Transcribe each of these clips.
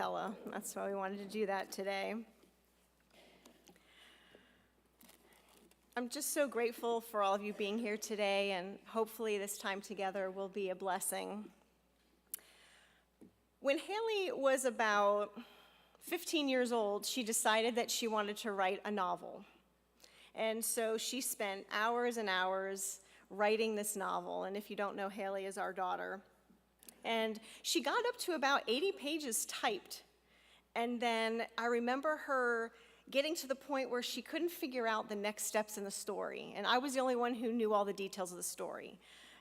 cappella. That's why we wanted to do that today. I'm just so grateful for all of you being here today, and hopefully this time together will be a blessing. When Haley was about 15 years old, she decided that she wanted to write a novel. And so she spent hours and hours writing this novel. And if you don't know, Haley is our daughter. And she got up to about 80 pages typed. And then I remember her getting to the point where she couldn't figure out the next steps in the story. And I was the only one who knew all the details of the story.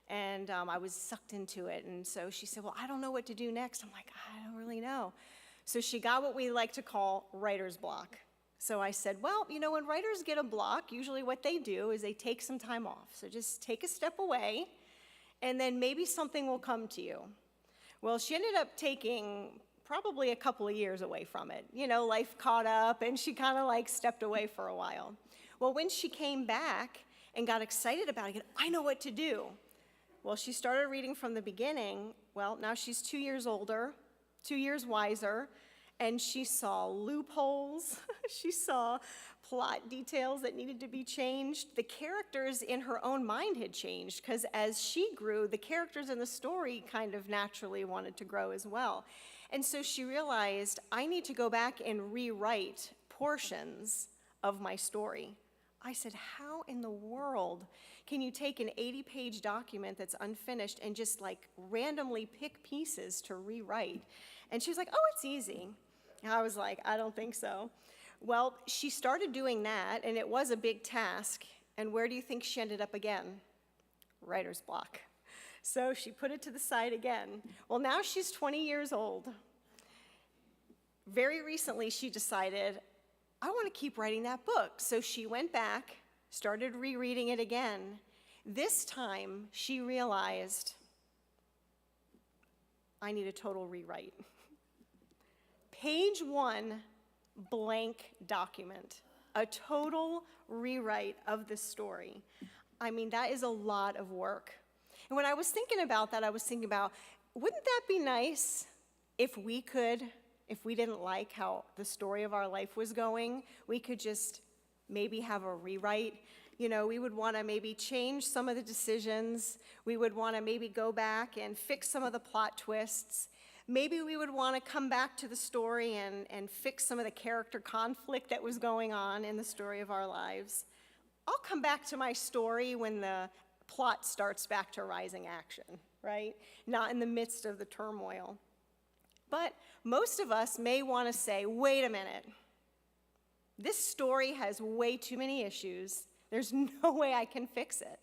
And I was sucked into it. And so she said, well, I don't know what to do next. I'm like, I don't really know. So she got what we like to call writer's block. So I said, well, you know, when writers get a block, usually what they do is they take some time off. So just take a step away, and then maybe something will come to you. Well, she ended up taking probably a couple of years away from it. You know, life caught up, and she kind of like stepped away for a while. Well, when she came back and got excited about it again, I know what to do. Well, she started reading from the beginning. Well, now she's 2 years older, 2 years wiser, and she saw loopholes. She saw plot details that needed to be changed. The characters in her own mind had changed, because as she grew, the characters in the story kind of naturally wanted to grow as well. And so she realized, I need to go back and rewrite portions of my story. I said, how in the world can you take an 80-page document that's unfinished and just like randomly pick pieces to rewrite? And she was like, oh, it's easy. And I was like, I don't think so. Well, she started doing that, and it was a big task. And where do you think she ended up again? Writer's block. So she put it to the side again. Well, now she's 20 years old. Very recently, she decided, I want to keep writing that book. So she went back, started rereading it again. This time, she realized, I need a total rewrite. Page 1, blank document, a total rewrite of this story. I mean, that is a lot of work. And when I was thinking about that, I was thinking about, wouldn't that be nice if we didn't like how the story of our life was going, we could just maybe have a rewrite? You know, we would want to maybe change some of the decisions. We would want to maybe go back and fix some of the plot twists. Maybe we would want to come back to the story and fix some of the character conflict that was going on in the story of our lives. I'll come back to my story when the plot starts back to rising action, right? Not in the midst of the turmoil. But most of us may want to say, wait a minute. This story has way too many issues. There's no way I can fix it.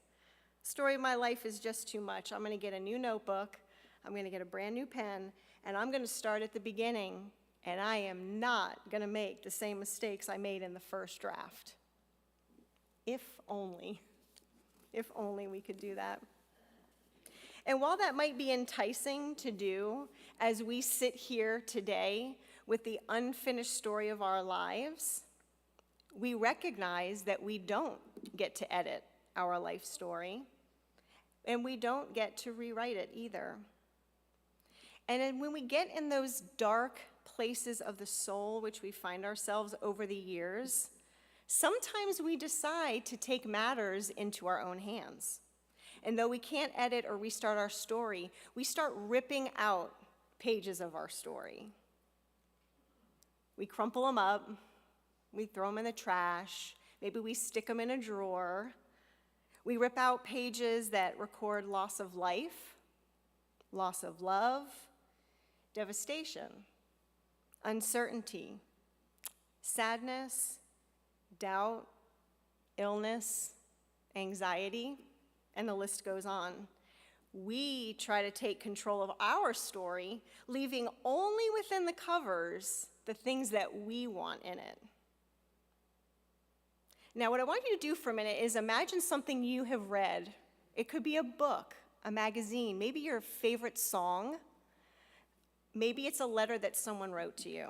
The story of my life is just too much. I'm going to get a new notebook. I'm going to get a brand new pen, and I'm going to start at the beginning, and I am not going to make the same mistakes I made in the first draft. If only we could do that. And while that might be enticing to do as we sit here today with the unfinished story of our lives, we recognize that we don't get to edit our life story, and we don't get to rewrite it either. And then when we get in those dark places of the soul, which we find ourselves over the years, sometimes we decide to take matters into our own hands. And though we can't edit or restart our story, we start ripping out pages of our story. We crumple them up, we throw them in the trash, maybe we stick them in a drawer. We rip out pages that record loss of life, loss of love, devastation, uncertainty, sadness, doubt, illness, anxiety, and the list goes on. We try to take control of our story, leaving only within the covers the things that we want in it. Now, what I want you to do for a minute is imagine something you have read. It could be a book, a magazine, maybe your favorite song. Maybe it's a letter that someone wrote to you.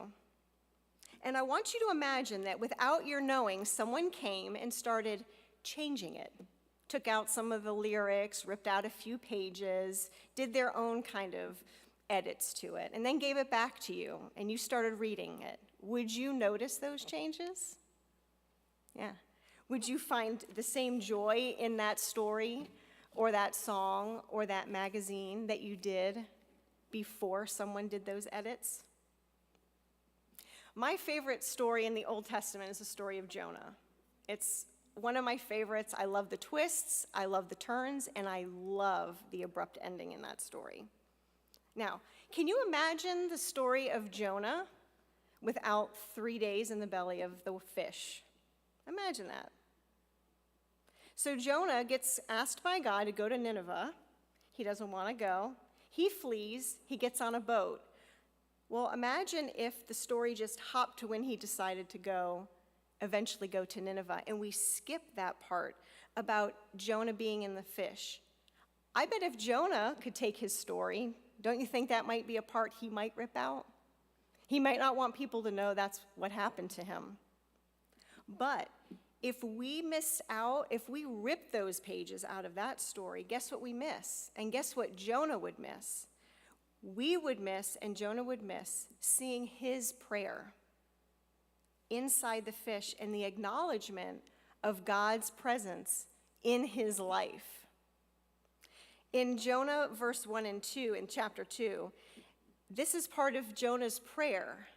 And I want you to imagine that without your knowing, someone came and started changing it. Took out some of the lyrics, ripped out a few pages, did their own kind of edits to it and then gave it back to you and you started reading it, would you notice those changes? Yeah. Would you find the same joy in that story or that song or that magazine that you did before someone did those edits? My favorite story in the Old Testament is the story of Jonah. It's one of my favorites. I love the twists, I love the turns, and I love the abrupt ending in that story. Now, can you imagine the story of Jonah without 3 days in the belly of the fish? Imagine that. So Jonah gets asked by God to go to Nineveh. He doesn't want to go. He flees. He gets on a boat. Well, imagine if the story just hopped to when he decided to eventually go to Nineveh, and we skip that part about Jonah being in the fish. I bet if Jonah could take his story, don't you think that might be a part he might rip out? He might not want people to know that's what happened to him. But if we miss out, if we rip those pages out of that story, guess what we miss? And guess what Jonah would miss? We would miss, and Jonah would miss, seeing his prayer inside the fish and the acknowledgement of God's presence in his life. In Jonah verse 1 and 2, in chapter 2, this is part of Jonah's prayer.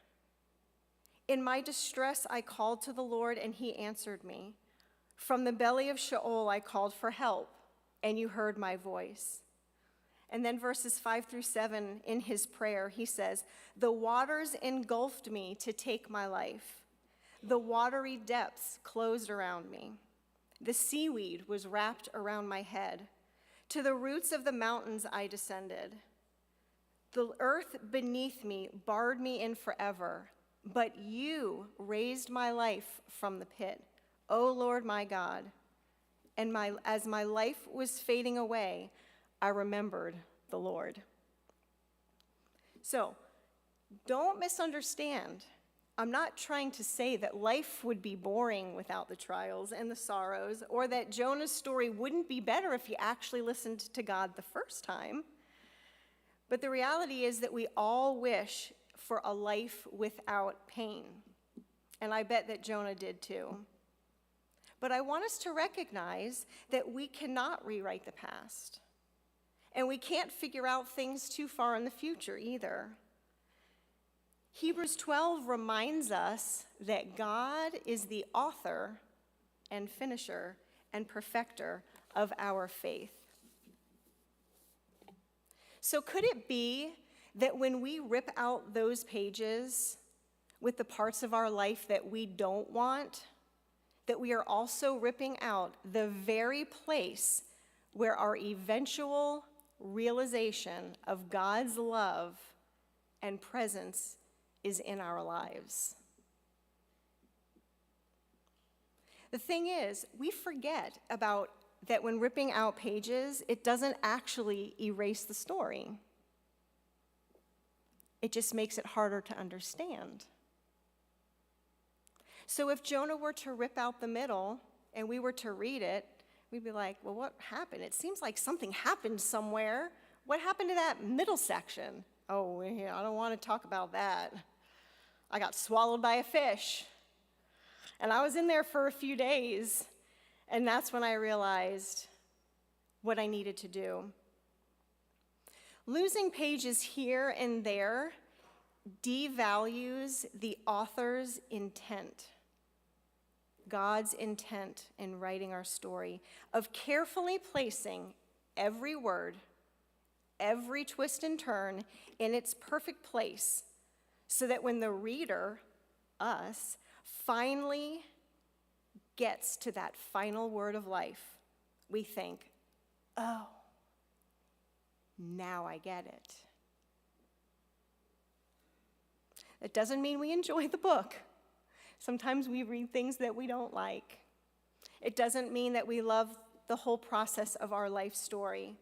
In my distress I called to the Lord, and he answered me. From the belly of Sheol I called for help, and you heard my voice. And then verses 5 through 7 in his prayer, he says, the waters engulfed me to take my life. The watery depths closed around me. The seaweed was wrapped around my head. To the roots of the mountains I descended. The earth beneath me barred me in forever, but you raised my life from the pit, O Lord my God. And as my life was fading away, I remembered the Lord. So, don't misunderstand. I'm not trying to say that life would be boring without the trials and the sorrows, or that Jonah's story wouldn't be better if you actually listened to God the first time. But the reality is that we all wish for a life without pain. And I bet that Jonah did too. But I want us to recognize that we cannot rewrite the past. And we can't figure out things too far in the future either. Hebrews 12 reminds us that God is the author and finisher and perfecter of our faith. So could it be that when we rip out those pages with the parts of our life that we don't want, that we are also ripping out the very place where our eventual realization of God's love and presence is in our lives? The thing is, we forget about that when ripping out pages, it doesn't actually erase the story. It just makes it harder to understand. So if Jonah were to rip out the middle and we were to read it, we'd be like, well, what happened? It seems like something happened somewhere. What happened to that middle section? Oh, yeah, I don't want to talk about that. I got swallowed by a fish. And I was in there for a few days, and that's when I realized what I needed to do. Losing pages here and there devalues the author's intent, God's intent in writing our story, of carefully placing every word, every twist and turn in its perfect place, so that when the reader, us, finally gets to that final word of life, we think, oh, now I get it. It doesn't mean we enjoy the book. Sometimes we read things that we don't like. It doesn't mean that we love the whole process of our life story,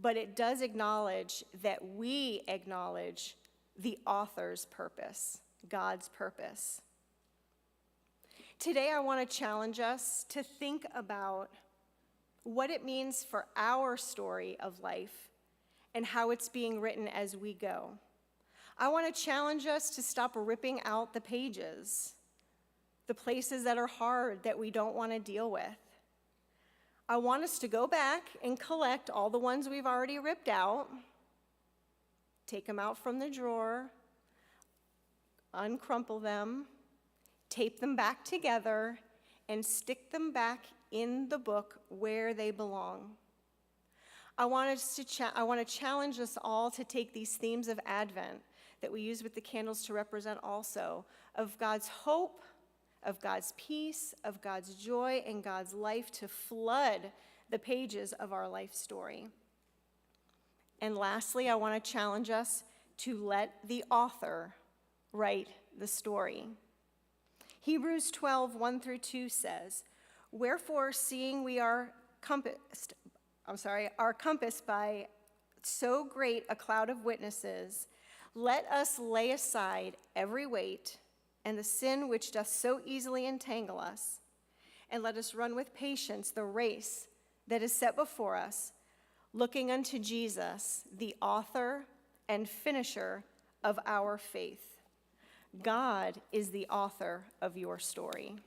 but it does acknowledge that we acknowledge the author's purpose, God's purpose. Today, I want to challenge us to think about what it means for our story of life and how it's being written as we go. I want to challenge us to stop ripping out the pages, the places that are hard that we don't want to deal with. I want us to go back and collect all the ones we've already ripped out, take them out from the drawer, uncrumple them, tape them back together, and stick them back in the book where they belong. I want to challenge us all to take these themes of Advent that we use with the candles to represent also, of God's hope, of God's peace, of God's joy, and God's life to flood the pages of our life story. And lastly, I want to challenge us to let the author write the story. Hebrews 12, 1-2 says, "Wherefore, seeing we are compassed by so great a cloud of witnesses, let us lay aside every weight and the sin which doth so easily entangle us, and let us run with patience the race that is set before us, looking unto Jesus, the author and finisher of our faith." God is the author of your story.